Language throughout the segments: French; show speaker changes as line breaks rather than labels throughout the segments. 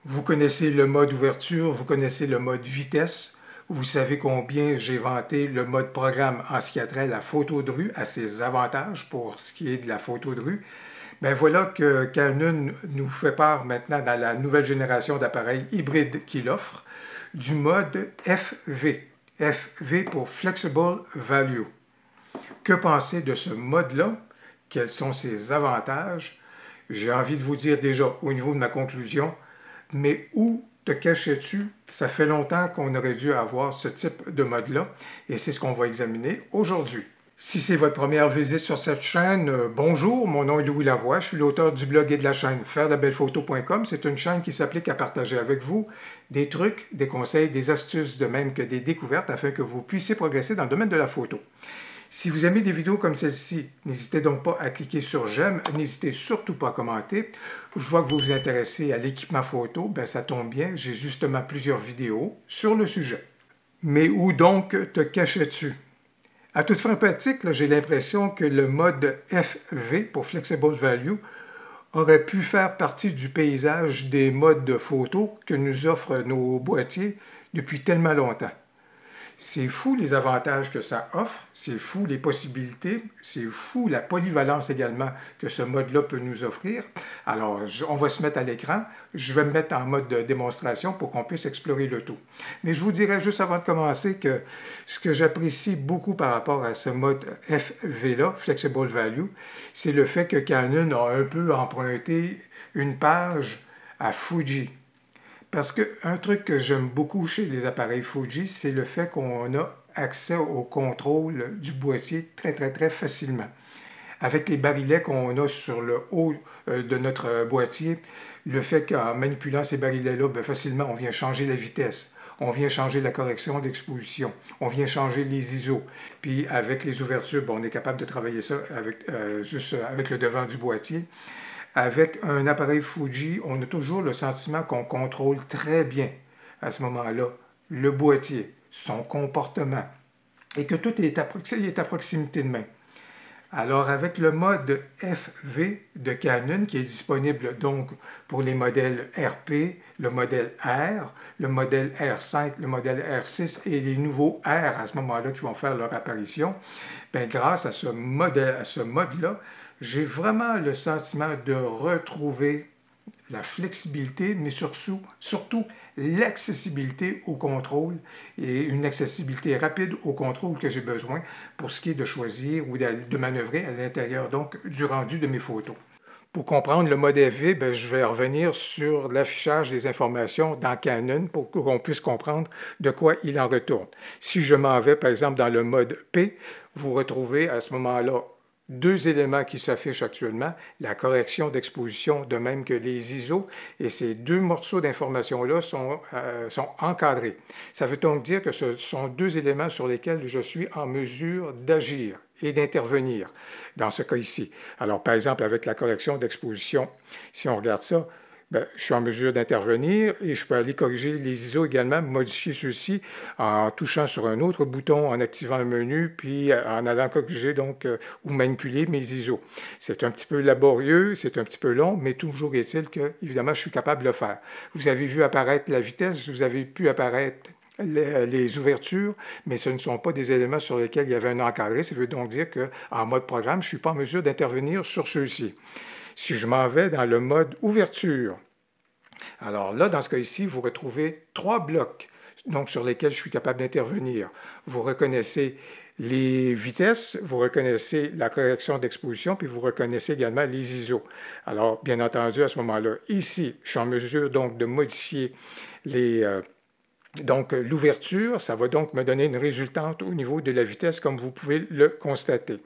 Vous connaissez le mode ouverture, vous connaissez le mode vitesse, vous savez combien j'ai vanté le mode programme en ce qui a trait à la photo de rue, à ses avantages pour ce qui est de la photo de rue. Ben voilà que Canon nous fait part maintenant dans la nouvelle génération d'appareils hybrides qu'il offre du mode FV. FV pour Flexible Value. Que penser de ce mode-là? Quels sont ses avantages? J'ai envie de vous dire déjà au niveau de ma conclusion, mais où te cachais-tu? Ça fait longtemps qu'on aurait dû avoir ce type de mode-là et c'est ce qu'on va examiner aujourd'hui. Si c'est votre première visite sur cette chaîne, bonjour, mon nom est Louis Lavoie, je suis l'auteur du blog et de la chaîne fairedebellesphotos.com. C'est une chaîne qui s'applique à partager avec vous des trucs, des conseils, des astuces, de même que des découvertes afin que vous puissiez progresser dans le domaine de la photo. Si vous aimez des vidéos comme celle-ci, n'hésitez donc pas à cliquer sur j'aime, n'hésitez surtout pas à commenter. Je vois que vous vous intéressez à l'équipement photo, ben ça tombe bien, j'ai justement plusieurs vidéos sur le sujet. Mais où donc te cachais-tu? À toute fin pratique, j'ai l'impression que le mode FV pour Flexible Value aurait pu faire partie du paysage des modes de photo que nous offrent nos boîtiers depuis tellement longtemps. C'est fou les avantages que ça offre, c'est fou les possibilités, c'est fou la polyvalence également que ce mode-là peut nous offrir. Alors, on va se mettre à l'écran, je vais me mettre en mode de démonstration pour qu'on puisse explorer le tout. Mais je vous dirais juste avant de commencer que ce que j'apprécie beaucoup par rapport à ce mode FV-là, Flexible Value, c'est le fait que Canon a un peu emprunté une page à Fuji. Parce qu'un truc que j'aime beaucoup chez les appareils Fuji, c'est le fait qu'on a accès au contrôle du boîtier très facilement. Avec les barillets qu'on a sur le haut de notre boîtier, le fait qu'en manipulant ces barillets-là, facilement on vient changer la vitesse, on vient changer la correction d'exposition, on vient changer les ISO. Puis avec les ouvertures, on est capable de travailler ça juste avec le devant du boîtier. Avec un appareil Fuji, on a toujours le sentiment qu'on contrôle très bien à ce moment-là le boîtier, son comportement, et que tout est à proximité de main. Alors avec le mode FV de Canon qui est disponible donc pour les modèles RP, le modèle R, le modèle R5, le modèle R6 et les nouveaux R à ce moment-là qui vont faire leur apparition, grâce à ce mode-là, j'ai vraiment le sentiment de retrouver la flexibilité, mais surtout l'accessibilité au contrôle et une accessibilité rapide au contrôle que j'ai besoin pour ce qui est de choisir ou de manœuvrer à l'intérieur donc du rendu de mes photos. Pour comprendre le mode FV, je vais revenir sur l'affichage des informations dans Canon pour qu'on puisse comprendre de quoi il en retourne. Si je m'en vais par exemple dans le mode P, vous retrouvez à ce moment-là deux éléments qui s'affichent actuellement, la correction d'exposition de même que les ISO, et ces deux morceaux d'informations-là sont encadrés. Ça veut donc dire que ce sont deux éléments sur lesquels je suis en mesure d'agir et d'intervenir dans ce cas ici. Alors, par exemple, avec la correction d'exposition, si on regarde ça, je suis en mesure d'intervenir et je peux aller corriger les ISO également, modifier ceux-ci en touchant sur un autre bouton, en activant un menu, puis en allant corriger donc ou manipuler mes ISO. C'est un petit peu laborieux, c'est un petit peu long, mais toujours est-il que, évidemment, je suis capable de le faire. Vous avez vu apparaître la vitesse, vous avez pu apparaître les ouvertures, mais ce ne sont pas des éléments sur lesquels il y avait un encadré. Ça veut donc dire qu'en mode programme, je ne suis pas en mesure d'intervenir sur ceux-ci. Si je m'en vais dans le mode ouverture, alors là, dans ce cas ici, vous retrouvez trois blocs donc, sur lesquels je suis capable d'intervenir. Vous reconnaissez les vitesses, vous reconnaissez la correction d'exposition, puis vous reconnaissez également les ISO. Alors, bien entendu, à ce moment-là, ici, je suis en mesure donc de modifier l'ouverture, ça va donc me donner une résultante au niveau de la vitesse, comme vous pouvez le constater.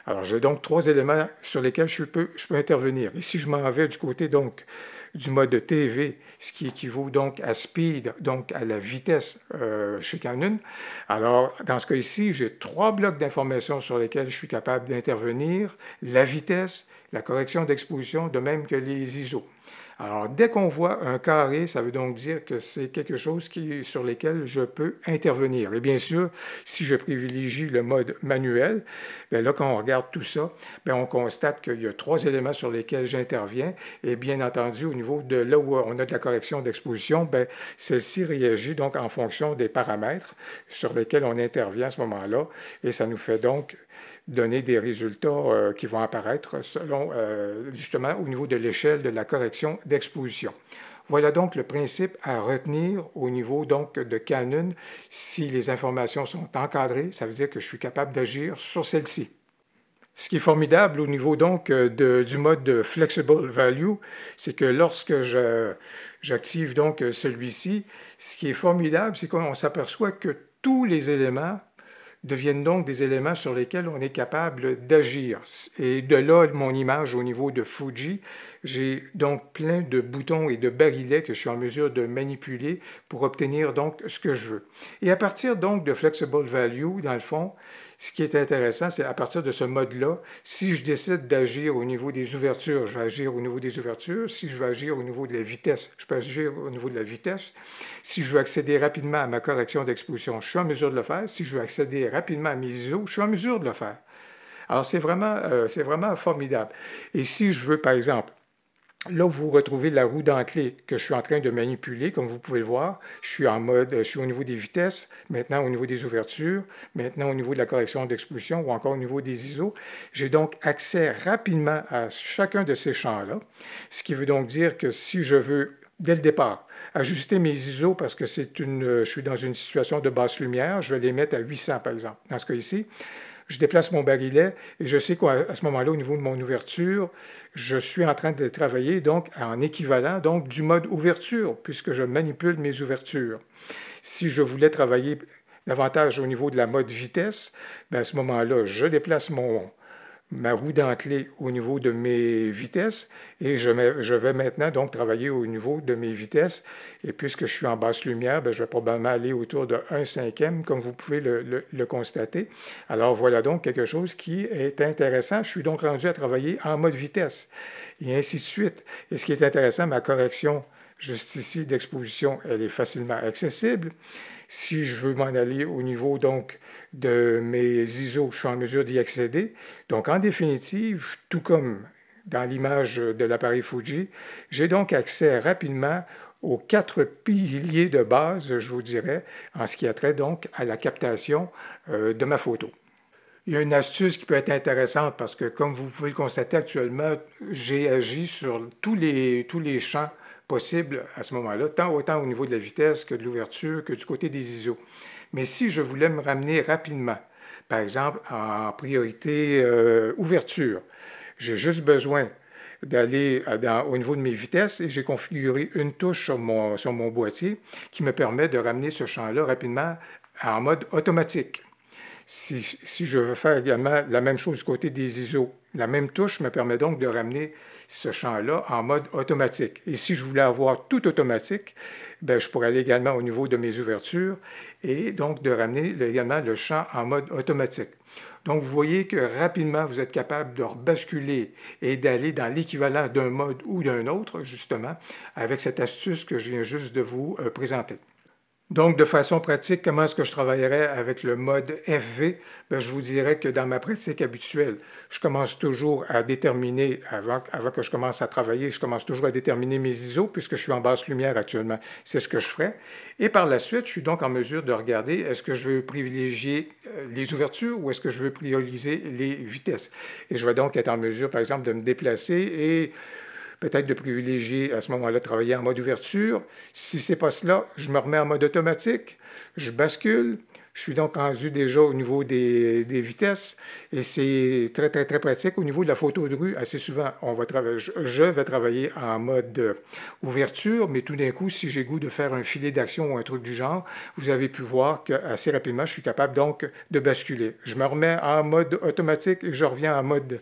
Alors, j'ai donc trois éléments sur lesquels je peux intervenir. Et si je m'en vais du côté donc du mode TV, ce qui équivaut donc à speed, donc à la vitesse chez Canon, alors dans ce cas ici, j'ai trois blocs d'informations sur lesquels je suis capable d'intervenir, la vitesse, la correction d'exposition, de même que les ISO. Alors, dès qu'on voit un carré, ça veut donc dire que c'est quelque chose sur lequel je peux intervenir. Et bien sûr, si je privilégie le mode manuel, bien là, quand on regarde tout ça, bien, on constate qu'il y a 3 éléments sur lesquels j'interviens. Et bien entendu, au niveau de là où on a de la correction d'exposition, bien, celle-ci réagit donc en fonction des paramètres sur lesquels on intervient à ce moment-là. Et ça nous fait donc donner des résultats qui vont apparaître selon, justement, au niveau de l'échelle de la correction d'exposition. Voilà donc le principe à retenir au niveau donc de Canon. Si les informations sont encadrées, ça veut dire que je suis capable d'agir sur celles-ci. Ce qui est formidable au niveau donc du mode de Flexible Value, c'est que lorsque j'active donc celui-ci, ce qui est formidable, c'est qu'on s'aperçoit que tous les éléments deviennent donc des éléments sur lesquels on est capable d'agir. Et de là, mon image au niveau de Fuji, j'ai donc plein de boutons et de barilets que je suis en mesure de manipuler pour obtenir donc ce que je veux. Et à partir donc de Flexible Value, dans le fond, ce qui est intéressant, c'est à partir de ce mode-là, si je décide d'agir au niveau des ouvertures, je vais agir au niveau des ouvertures. Si je veux agir au niveau de la vitesse, je peux agir au niveau de la vitesse. Si je veux accéder rapidement à ma correction d'exposition, je suis en mesure de le faire. Si je veux accéder rapidement à mes ISO, je suis en mesure de le faire. Alors, c'est vraiment formidable. Et si je veux, par exemple, là, vous retrouvez la roue dentelée que je suis en train de manipuler, comme vous pouvez le voir. Je suis au niveau des vitesses, maintenant au niveau des ouvertures, maintenant au niveau de la correction d'exposition ou encore au niveau des ISO. J'ai donc accès rapidement à chacun de ces champs-là, ce qui veut donc dire que si je veux, dès le départ, ajuster mes ISO parce que je suis dans une situation de basse lumière, je vais les mettre à 800 par exemple, dans ce cas ici. Je déplace mon barillet et je sais qu'à ce moment-là, au niveau de mon ouverture, je suis en train de travailler donc en équivalent donc, du mode ouverture, puisque je manipule mes ouvertures. Si je voulais travailler davantage au niveau de la mode vitesse, bien à ce moment-là, je déplace ma roue dentelée au niveau de mes vitesses et je vais maintenant donc travailler au niveau de mes vitesses. Et puisque je suis en basse lumière, bien, je vais probablement aller autour de 1/5, comme vous pouvez le constater. Alors voilà donc quelque chose qui est intéressant. Je suis donc rendu à travailler en mode vitesse et ainsi de suite. Et ce qui est intéressant, ma correction juste ici d'exposition, elle est facilement accessible. Si je veux m'en aller au niveau donc de mes ISO, je suis en mesure d'y accéder. Donc en définitive, tout comme dans l'image de l'appareil Fuji, j'ai donc accès rapidement aux 4 piliers de base, je vous dirais, en ce qui a trait donc à la captation de ma photo. Il y a une astuce qui peut être intéressante parce que, comme vous pouvez le constater actuellement, j'ai agi sur tous les champs possibles à ce moment-là, autant au niveau de la vitesse que de l'ouverture, que du côté des ISO. Mais si je voulais me ramener rapidement, par exemple en priorité ouverture, j'ai juste besoin d'aller au niveau de mes vitesses et j'ai configuré une touche sur mon boîtier qui me permet de ramener ce champ-là rapidement en mode automatique. Si je veux faire également la même chose du côté des ISO, la même touche me permet donc de ramener ce champ-là en mode automatique. Et si je voulais avoir tout automatique, bien, je pourrais aller également au niveau de mes ouvertures et donc de ramener également le champ en mode automatique. Donc, vous voyez que rapidement, vous êtes capable de rebasculer et d'aller dans l'équivalent d'un mode ou d'un autre, justement, avec cette astuce que je viens juste de vous présenter. Donc, de façon pratique, comment est-ce que je travaillerais avec le mode FV? Bien, je vous dirais que dans ma pratique habituelle, je commence toujours à déterminer, avant que je commence à travailler, je commence toujours à déterminer mes ISO puisque je suis en basse lumière actuellement. C'est ce que je ferai. Et par la suite, je suis donc en mesure de regarder est-ce que je veux privilégier les ouvertures ou est-ce que je veux prioriser les vitesses. Et je vais donc être en mesure, par exemple, de me déplacer et peut-être de privilégier à ce moment-là travailler en mode ouverture. Si ce n'est pas cela, je me remets en mode automatique, je bascule. Je suis donc rendu déjà au niveau des vitesses et c'est très, très, très pratique. Au niveau de la photo de rue, assez souvent, je vais travailler en mode ouverture, mais tout d'un coup, si j'ai goût de faire un filet d'action ou un truc du genre, vous avez pu voir qu'assez rapidement, je suis capable donc de basculer. Je me remets en mode automatique et je reviens en mode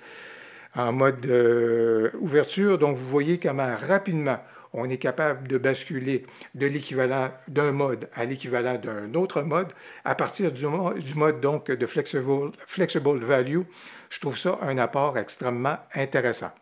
ouverture. Donc, vous voyez comment rapidement on est capable de basculer de l'équivalent d'un mode à l'équivalent d'un autre mode à partir du mode donc de flexible value. Je trouve ça un apport extrêmement intéressant.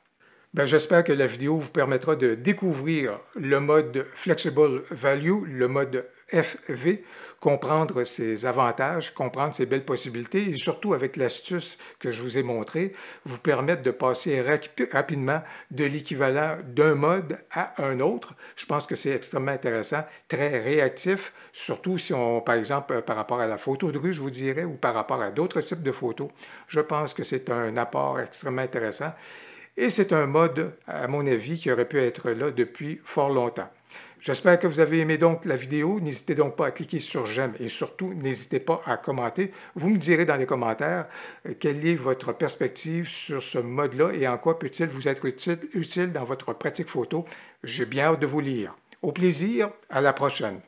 Ben, j'espère que la vidéo vous permettra de découvrir le mode Flexible Value, le mode FV, comprendre ses avantages, comprendre ses belles possibilités et surtout avec l'astuce que je vous ai montrée, vous permettre de passer rapidement de l'équivalent d'un mode à un autre. Je pense que c'est extrêmement intéressant, très réactif, surtout si on, par exemple, par rapport à la photo de rue, je vous dirais, ou par rapport à d'autres types de photos. Je pense que c'est un apport extrêmement intéressant. Et c'est un mode, à mon avis, qui aurait pu être là depuis fort longtemps. J'espère que vous avez aimé donc la vidéo. N'hésitez donc pas à cliquer sur j'aime et surtout, n'hésitez pas à commenter. Vous me direz dans les commentaires quelle est votre perspective sur ce mode-là et en quoi peut-il vous être utile dans votre pratique photo. J'ai bien hâte de vous lire. Au plaisir, à la prochaine.